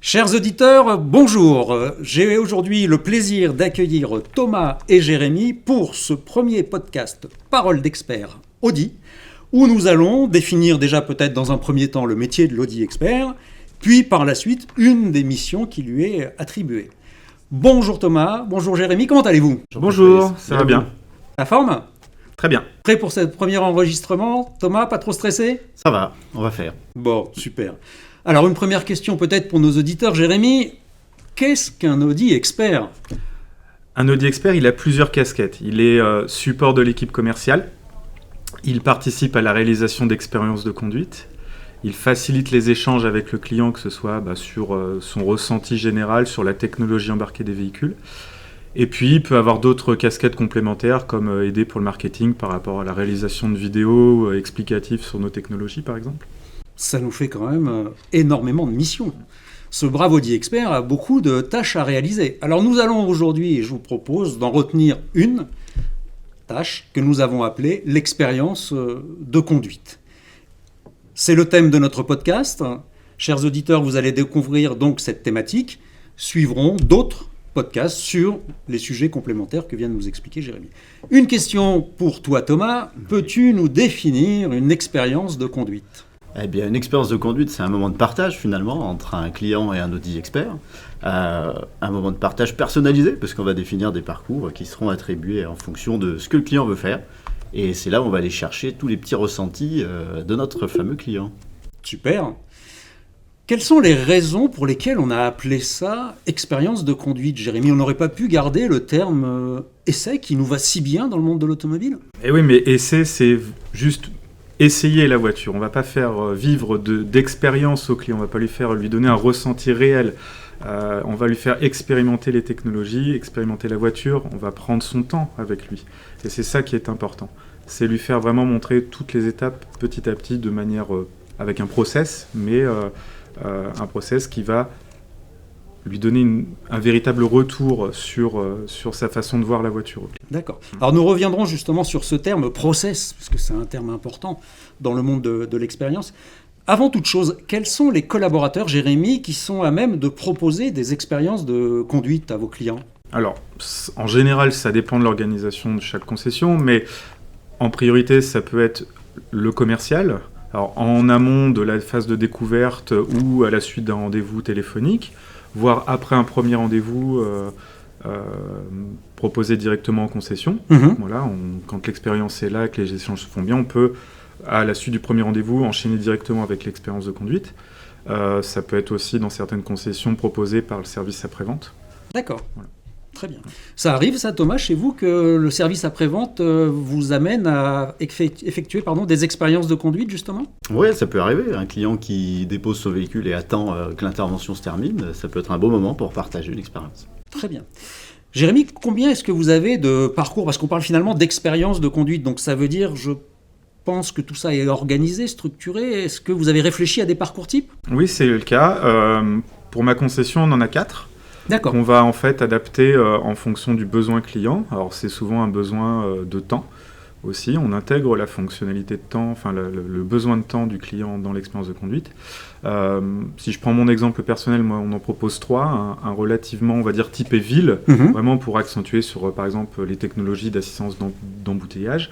Chers auditeurs, bonjour. J'ai aujourd'hui le plaisir d'accueillir Thomas et Jérémy pour ce premier podcast Parole d'expert Audi, où nous allons définir déjà peut-être dans un premier temps le métier de l'Audi expert, puis par la suite une des missions qui lui est attribuée. Bonjour Thomas, bonjour Jérémy, comment allez-vous ? Bonjour, ça va bien. La forme ? Très bien. Prêt pour ce premier enregistrement ? Thomas, pas trop stressé ? Ça va, on va faire. Bon, super. Alors, une première question peut-être pour nos auditeurs. Jérémy, qu'est-ce qu'un Audi expert ? Un Audi expert, il a plusieurs casquettes. Il est support de l'équipe commerciale. Il participe à la réalisation d'expériences de conduite. Il facilite les échanges avec le client, que ce soit sur son ressenti général, sur la technologie embarquée des véhicules. Et puis, il peut avoir d'autres casquettes complémentaires, comme aider pour le marketing par rapport à la réalisation de vidéos explicatives sur nos technologies, par exemple. Ça nous fait quand même énormément de missions. Ce brave Audi expert a beaucoup de tâches à réaliser. Alors nous allons aujourd'hui, je vous propose d'en retenir une tâche que nous avons appelée l'expérience de conduite. C'est le thème de notre podcast. Chers auditeurs, vous allez découvrir donc cette thématique. Suivront d'autres podcasts sur les sujets complémentaires que vient de nous expliquer Jérémy. Une question pour toi Thomas. Peux-tu nous définir une expérience de conduite ? Eh bien, une expérience de conduite, c'est un moment de partage finalement entre un client et un Audi expert. Un moment de partage personnalisé, parce qu'on va définir des parcours qui seront attribués en fonction de ce que le client veut faire. Et c'est là où on va aller chercher tous les petits ressentis de notre fameux client. Super. Quelles sont les raisons pour lesquelles on a appelé ça expérience de conduite, Jérémy ? On n'aurait pas pu garder le terme essai qui nous va si bien dans le monde de l'automobile ? Eh oui, mais essai, c'est juste essayer la voiture. On ne va pas faire vivre d'expérience au client. On ne va pas lui donner un ressenti réel. On va lui faire expérimenter les technologies, expérimenter la voiture. On va prendre son temps avec lui. Et c'est ça qui est important. C'est lui faire vraiment montrer toutes les étapes petit à petit de manière avec un process, mais un process qui va lui donner un véritable retour sur sa façon de voir la voiture. D'accord. Alors nous reviendrons justement sur ce terme process, parce que c'est un terme important dans le monde de l'expérience. Avant toute chose, quels sont les collaborateurs, Jérémy, qui sont à même de proposer des expériences de conduite à vos clients ? Alors, en général, ça dépend de l'organisation de chaque concession, mais en priorité, ça peut être le commercial. Alors, en amont de la phase de découverte ou à la suite d'un rendez-vous téléphonique, voire après un premier rendez-vous proposé directement en concession. Voilà, quand l'expérience est là, que les échanges se font bien, on peut, à la suite du premier rendez-vous, enchaîner directement avec l'expérience de conduite. Ça peut être aussi, dans certaines concessions, proposé par le service après-vente. D'accord. Voilà. Très bien. Ça arrive, ça, Thomas, chez vous, que le service après-vente vous amène à effectuer des expériences de conduite, justement ? Oui, ça peut arriver. Un client qui dépose son véhicule et attend que l'intervention se termine, ça peut être un beau moment pour partager une expérience. Très bien. Jérémy, combien est-ce que vous avez de parcours ? Parce qu'on parle finalement d'expérience de conduite, donc ça veut dire, je pense que tout ça est organisé, structuré. Est-ce que vous avez réfléchi à des parcours types ? Oui, c'est le cas. Pour ma concession, on en a 4. D'accord. Qu'on va en fait adapter en fonction du besoin client. Alors c'est souvent un besoin de temps aussi. On intègre la fonctionnalité de temps, enfin le besoin de temps du client dans l'expérience de conduite. Si je prends mon exemple personnel, moi on en propose 3, un relativement, on va dire, typé ville, vraiment pour accentuer sur par exemple les technologies d'assistance d'embouteillage.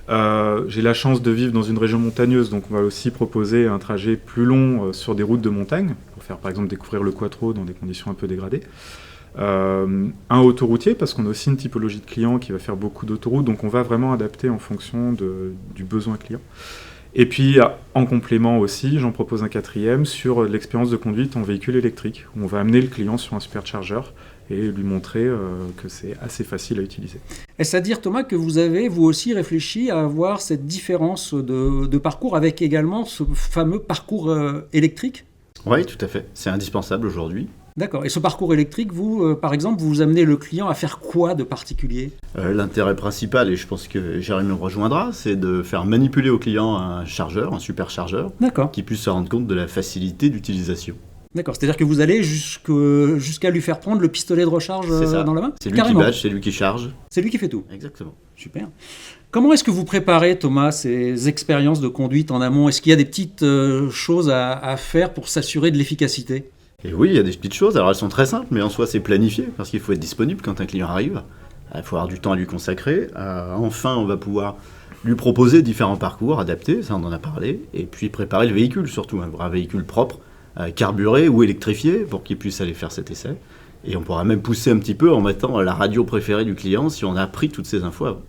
J'ai la chance de vivre dans une région montagneuse, donc on va aussi proposer un trajet plus long sur des routes de montagne, pour faire par exemple découvrir le quattro dans des conditions un peu dégradées. Un autoroutier, parce qu'on a aussi une typologie de client qui va faire beaucoup d'autoroutes, donc on va vraiment adapter en fonction du besoin client. Et puis en complément aussi, j'en propose un 4e sur l'expérience de conduite en véhicule électrique, où on va amener le client sur un superchargeur et lui montrer que c'est assez facile à utiliser. Est-ce à dire, Thomas, que vous avez, vous aussi, réfléchi à avoir cette différence de parcours avec également ce fameux parcours électrique ? Oui, tout à fait. C'est indispensable aujourd'hui. D'accord. Et ce parcours électrique, vous, par exemple, vous amenez le client à faire quoi de particulier ? L'intérêt principal, et je pense que Jérémy me rejoindra, c'est de faire manipuler au client un chargeur, un superchargeur, qui puisse se rendre compte de la facilité d'utilisation. D'accord, c'est-à-dire que vous allez jusqu'à lui faire prendre le pistolet de recharge dans la main ? C'est lui qui badge, c'est lui qui charge. C'est lui qui fait tout ? Exactement. Super. Comment est-ce que vous préparez, Thomas, ces expériences de conduite en amont ? Est-ce qu'il y a des petites choses à faire pour s'assurer de l'efficacité ? Et oui, il y a des petites choses. Alors elles sont très simples, mais en soi c'est planifié, parce qu'il faut être disponible quand un client arrive. Il faut avoir du temps à lui consacrer. Enfin, on va pouvoir lui proposer différents parcours adaptés, ça on en a parlé, et puis préparer le véhicule, surtout un vrai véhicule propre, carburé ou électrifié, pour qu'il puisse aller faire cet essai. Et on pourra même pousser un petit peu en mettant la radio préférée du client si on a appris toutes ces infos avant.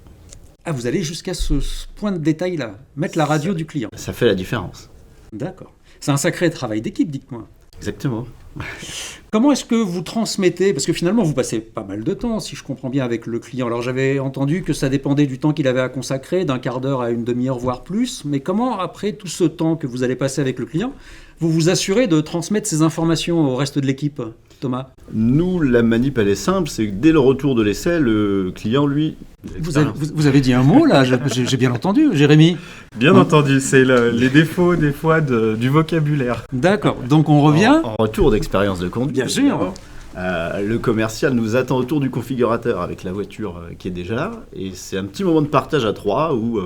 Ah, vous allez jusqu'à ce point de détail-là, mettre la radio du client. Ça fait la différence. D'accord. C'est un sacré travail d'équipe, dites-moi. Exactement. Comment est-ce que vous transmettez, parce que finalement vous passez pas mal de temps, si je comprends bien, avec le client. Alors j'avais entendu que ça dépendait du temps qu'il avait à consacrer, d'un quart d'heure à une demi-heure, voire plus. Mais comment, après tout ce temps que vous allez passer avec le client, vous vous assurez de transmettre ces informations au reste de l'équipe, Thomas? Nous, la manip, elle est simple, c'est que dès le retour de l'essai, le client, lui... Vous avez dit un mot, là, j'ai bien entendu, Jérémy. Bien entendu, c'est les défauts, des fois, du vocabulaire. D'accord, donc on revient... En retour d'expérience de conduite. Bien sûr. Le commercial nous attend autour du configurateur avec la voiture qui est déjà là. Et c'est un petit moment de partage à trois où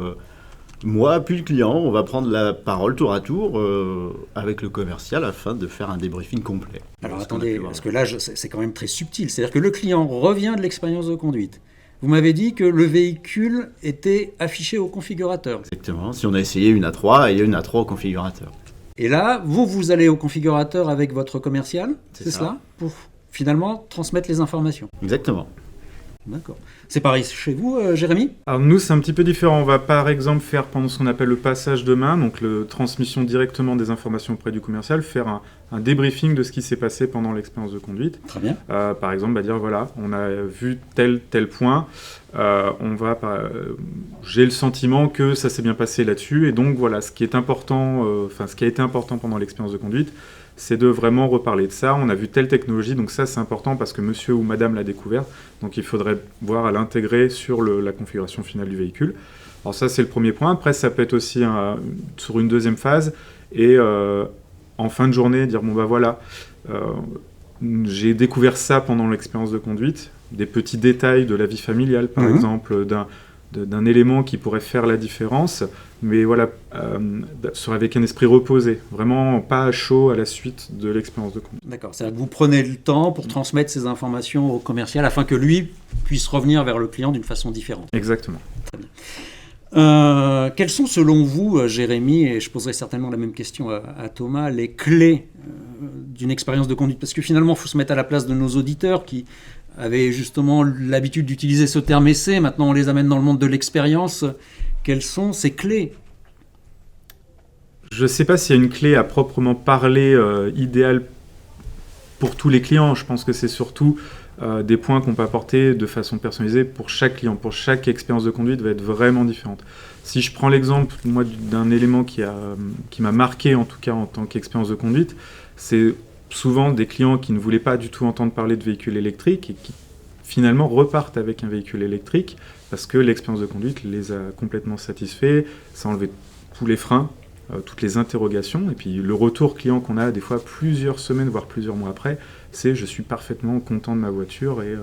moi, puis le client, on va prendre la parole tour à tour avec le commercial afin de faire un débriefing complet. Alors attendez, parce que là, c'est quand même très subtil. C'est-à-dire que le client revient de l'expérience de conduite. Vous m'avez dit que le véhicule était affiché au configurateur. Exactement. Si on a essayé une A3, il y a une A3 au configurateur. Et là, vous allez au configurateur avec votre commercial, c'est cela, pour finalement transmettre les informations. Exactement. D'accord. C'est pareil chez vous, Jérémy? Alors nous, c'est un petit peu différent. On va par exemple faire pendant ce qu'on appelle le passage de main, donc la transmission directement des informations auprès du commercial, faire un débriefing de ce qui s'est passé pendant l'expérience de conduite. Très bien. Par exemple, dire voilà, on a vu tel point, j'ai le sentiment que ça s'est bien passé là-dessus, et donc voilà, ce qui est important, ce qui a été important pendant l'expérience de conduite, c'est de vraiment reparler de ça. On a vu telle technologie, donc ça c'est important parce que monsieur ou madame l'a découvert, donc il faudrait voir à l'intégrer sur la configuration finale du véhicule. Alors ça c'est le premier point. Après ça peut être aussi sur une deuxième phase, et en fin de journée dire bon bah voilà, j'ai découvert ça pendant l'expérience de conduite, des petits détails de la vie familiale par exemple, d'un élément qui pourrait faire la différence, mais voilà, avec un esprit reposé, vraiment pas à chaud à la suite de l'expérience de conduite. D'accord, c'est-à-dire que vous prenez le temps pour transmettre ces informations au commercial afin que lui puisse revenir vers le client d'une façon différente. Exactement. Très bien. Quelles sont selon vous, Jérémy, et je poserai certainement la même question à Thomas, les clés d'une expérience de conduite? Parce que finalement, il faut se mettre à la place de nos auditeurs qui avaient justement l'habitude d'utiliser ce terme essai. Maintenant, on les amène dans le monde de l'expérience. Quelles sont ces clés? Je ne sais pas s'il y a une clé à proprement parler idéale pour tous les clients. Je pense que c'est surtout des points qu'on peut apporter de façon personnalisée pour chaque client. Pour chaque expérience de conduite va être vraiment différente. Si je prends l'exemple moi, d'un élément qui m'a marqué, en tout cas en tant qu'expérience de conduite, c'est souvent des clients qui ne voulaient pas du tout entendre parler de véhicules électriques et qui finalement repartent avec un véhicule électrique parce que l'expérience de conduite les a complètement satisfaits, ça a enlevé tous les freins, toutes les interrogations, et puis le retour client qu'on a des fois plusieurs semaines, voire plusieurs mois après, c'est je suis parfaitement content de ma voiture et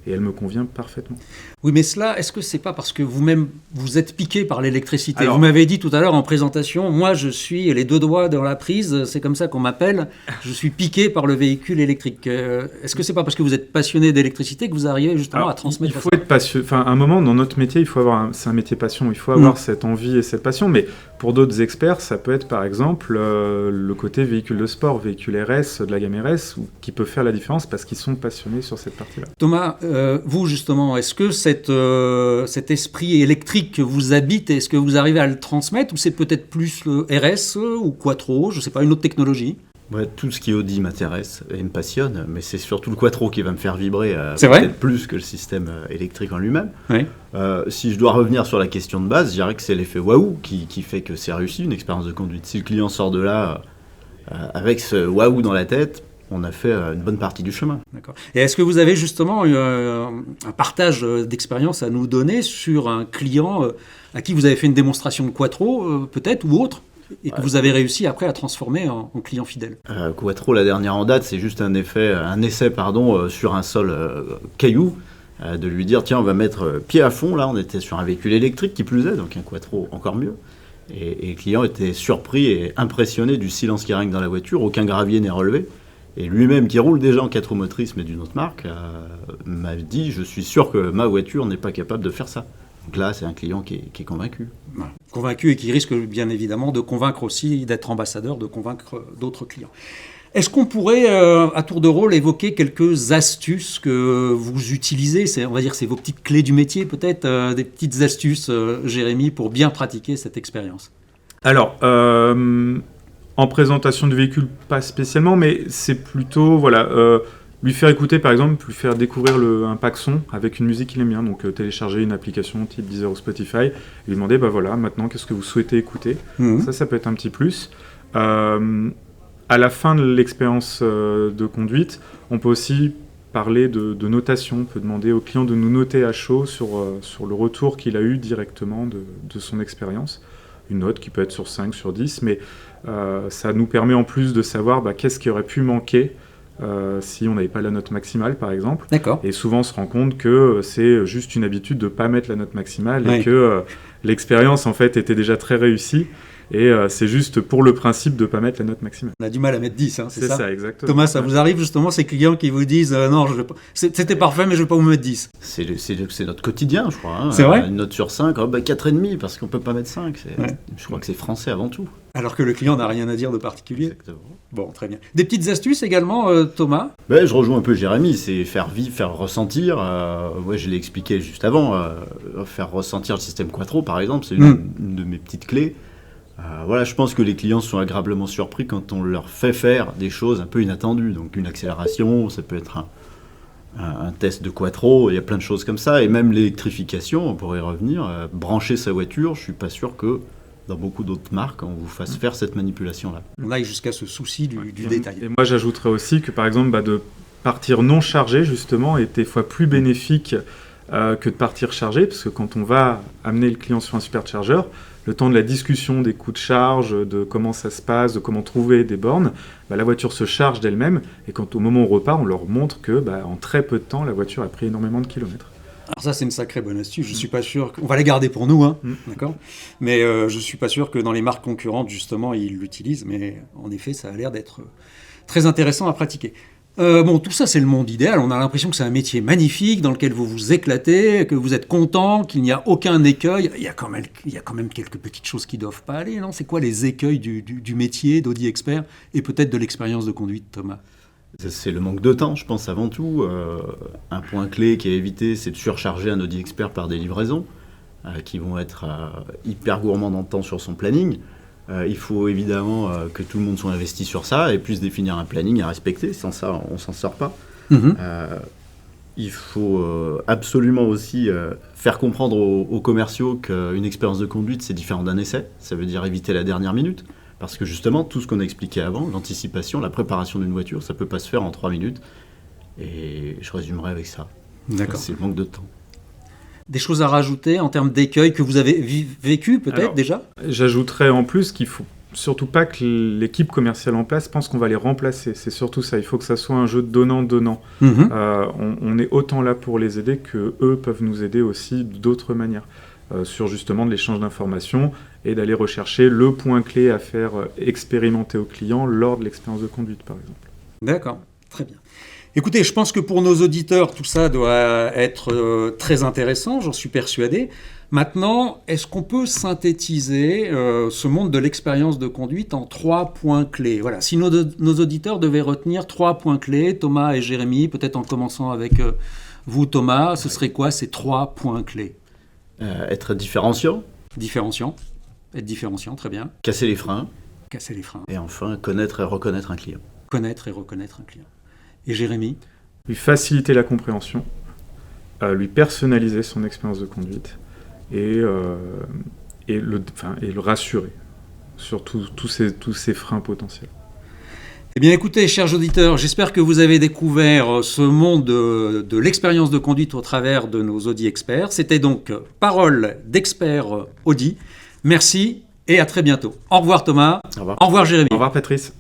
elle me convient parfaitement. Oui, mais cela, est-ce que c'est pas parce que vous-même, vous êtes piqué par l'électricité? Vous m'avez dit tout à l'heure en présentation, moi je suis les deux doigts dans la prise, c'est comme ça qu'on m'appelle, je suis piqué par le véhicule électrique. Est-ce que c'est pas parce que vous êtes passionné d'électricité que vous arrivez justement à transmettre ça? Il faut être passionné, enfin à un moment dans notre métier, il faut avoir, c'est un métier passion, il faut avoir cette envie et cette passion, mais pour d'autres experts, ça peut être par exemple le côté véhicule de sport, véhicule RS, de la gamme RS, qui peut faire la différence parce qu'ils sont passionnés sur cette partie-là. Thomas, vous justement, est-ce que cet esprit électrique que vous habite, est-ce que vous arrivez à le transmettre ou c'est peut-être plus le RS ou Quattro, je ne sais pas, une autre technologie? Ouais, tout ce qui est Audi m'intéresse et me passionne, mais c'est surtout le Quattro qui va me faire vibrer peut-être plus que le système électrique en lui-même. Oui. Si je dois revenir sur la question de base, je dirais que c'est l'effet waouh qui fait que c'est réussi une expérience de conduite. Si le client sort de là avec ce waouh dans la tête, on a fait une bonne partie du chemin. D'accord. Et est-ce que vous avez justement un partage d'expérience à nous donner sur un client à qui vous avez fait une démonstration de Quattro, peut-être, ou autre, et que vous avez réussi après à transformer en client fidèle? Quattro, la dernière en date, c'est juste un essai sur un sol caillou, de lui dire tiens, on va mettre pied à fond. Là, on était sur un véhicule électrique qui plus est, donc un Quattro encore mieux. Et le client était surpris et impressionné du silence qui règne dans la voiture, aucun gravier n'est relevé. Et lui-même, qui roule déjà en 4 roues motrices, mais d'une autre marque, m'a dit, je suis sûr que ma voiture n'est pas capable de faire ça. Donc là, c'est un client qui est convaincu. Voilà. Convaincu et qui risque bien évidemment de convaincre aussi, d'être ambassadeur, de convaincre d'autres clients. Est-ce qu'on pourrait, à tour de rôle, évoquer quelques astuces que vous utilisez? On va dire c'est vos petites clés du métier peut-être, des petites astuces, Jérémy, pour bien pratiquer cette expérience. Alors, en présentation du véhicule, pas spécialement, mais c'est plutôt, lui faire écouter, par exemple, lui faire découvrir un pack son avec une musique qu'il aime bien. Donc, télécharger une application type Deezer ou Spotify, et lui demander, maintenant, qu'est-ce que vous souhaitez écouter? Ça peut être un petit plus. À la fin de l'expérience de conduite, on peut aussi parler de notation. On peut demander au client de nous noter à chaud sur le retour qu'il a eu directement de son expérience. Une note qui peut être sur 5, sur 10, mais ça nous permet en plus de savoir qu'est-ce qui aurait pu manquer si on n'avait pas la note maximale, par exemple. D'accord. Et souvent, on se rend compte que c'est juste une habitude de ne pas mettre la note maximale Oui. et que l'expérience, en fait, était déjà très réussie. Et c'est juste pour le principe de ne pas mettre la note maximale. On a du mal à mettre 10, c'est ça? C'est ça, exactement. Thomas, ça vous arrive justement ces clients qui vous disent non, c'était parfait, mais je ne vais pas vous mettre 10? C'est notre quotidien, je crois. C'est vrai? Une note sur 5, 4,5, parce qu'on ne peut pas mettre 5. Ouais. Je crois que c'est français avant tout. Alors que le client n'a rien à dire de particulier. Exactement. Bon, très bien. Des petites astuces également, Thomas? Je rejoins un peu Jérémy, c'est faire vivre, faire ressentir. Je l'ai expliqué juste avant. Faire ressentir le système Quattro, par exemple, c'est une de mes petites clés. Je pense que les clients sont agréablement surpris quand on leur fait faire des choses un peu inattendues. Donc une accélération, ça peut être un test de Quattro, il y a plein de choses comme ça. Et même l'électrification, on pourrait y revenir. Brancher sa voiture, je ne suis pas sûr que dans beaucoup d'autres marques, on vous fasse faire cette manipulation-là. On aille jusqu'à ce souci du détail. Et moi, j'ajouterais aussi que, par exemple, de partir non chargé, justement, est des fois plus bénéfique que de partir chargé, parce que quand on va amener le client sur un superchargeur, le temps de la discussion des coûts de charge, de comment ça se passe, de comment trouver des bornes, la voiture se charge d'elle-même, et quand au moment où on repart, on leur montre que en très peu de temps, la voiture a pris énormément de kilomètres. Alors ça, c'est une sacrée bonne astuce. Je suis pas sûr on va la garder pour nous, d'accord. Mais je suis pas sûr que dans les marques concurrentes, justement, ils l'utilisent. Mais en effet, ça a l'air d'être très intéressant à pratiquer. Tout ça, c'est le monde idéal. On a l'impression que c'est un métier magnifique dans lequel vous vous éclatez, que vous êtes content, qu'il n'y a aucun écueil. Il y a quand même quelques petites choses qui doivent pas aller, non? C'est quoi les écueils du métier d'Audi Expert et peut-être de l'expérience de conduite, Thomas? C'est le manque de temps, je pense, avant tout. Un point clé qui est évité, c'est de surcharger un Audi Expert par des livraisons qui vont être hyper gourmandes en temps sur son planning. Il faut évidemment que tout le monde soit investi sur ça et puisse définir un planning à respecter. Sans ça, on ne s'en sort pas. Il faut absolument aussi faire comprendre aux commerciaux qu'une expérience de conduite, c'est différent d'un essai. Ça veut dire éviter la dernière minute. Parce que justement, tout ce qu'on a expliqué avant, l'anticipation, la préparation d'une voiture, ça ne peut pas se faire en 3 minutes. Et je résumerai avec ça. D'accord. C'est le manque de temps. Des choses à rajouter en termes d'écueils que vous avez vécu peut-être déjà? J'ajouterais en plus qu'il ne faut surtout pas que l'équipe commerciale en place pense qu'on va les remplacer. C'est surtout ça. Il faut que ça soit un jeu de donnant-donnant. On est autant là pour les aider qu'eux peuvent nous aider aussi d'autres manières. Sur justement de l'échange d'informations et d'aller rechercher le point clé à faire expérimenter au client lors de l'expérience de conduite, par exemple. D'accord, très bien. Écoutez, je pense que pour nos auditeurs, tout ça doit être très intéressant, j'en suis persuadé. Maintenant, est-ce qu'on peut synthétiser ce monde de l'expérience de conduite en 3 points clés? Voilà, si nos auditeurs devaient retenir 3 points clés, Thomas et Jérémy, peut-être en commençant avec vous, Thomas, ce serait quoi ces 3 points clés? Être différenciant. Être différenciant, très bien. Casser les freins. Et enfin, connaître et reconnaître un client. Connaître et reconnaître un client. Et Jérémy? Lui faciliter la compréhension, lui personnaliser son expérience de conduite et le rassurer sur tous ces freins potentiels. Eh bien écoutez, chers auditeurs, j'espère que vous avez découvert ce monde de l'expérience de conduite au travers de nos Audi Experts. C'était donc Parole d'experts Audi. Merci et à très bientôt. Au revoir Thomas. Au revoir. Au revoir Jérémy. Au revoir Patrice.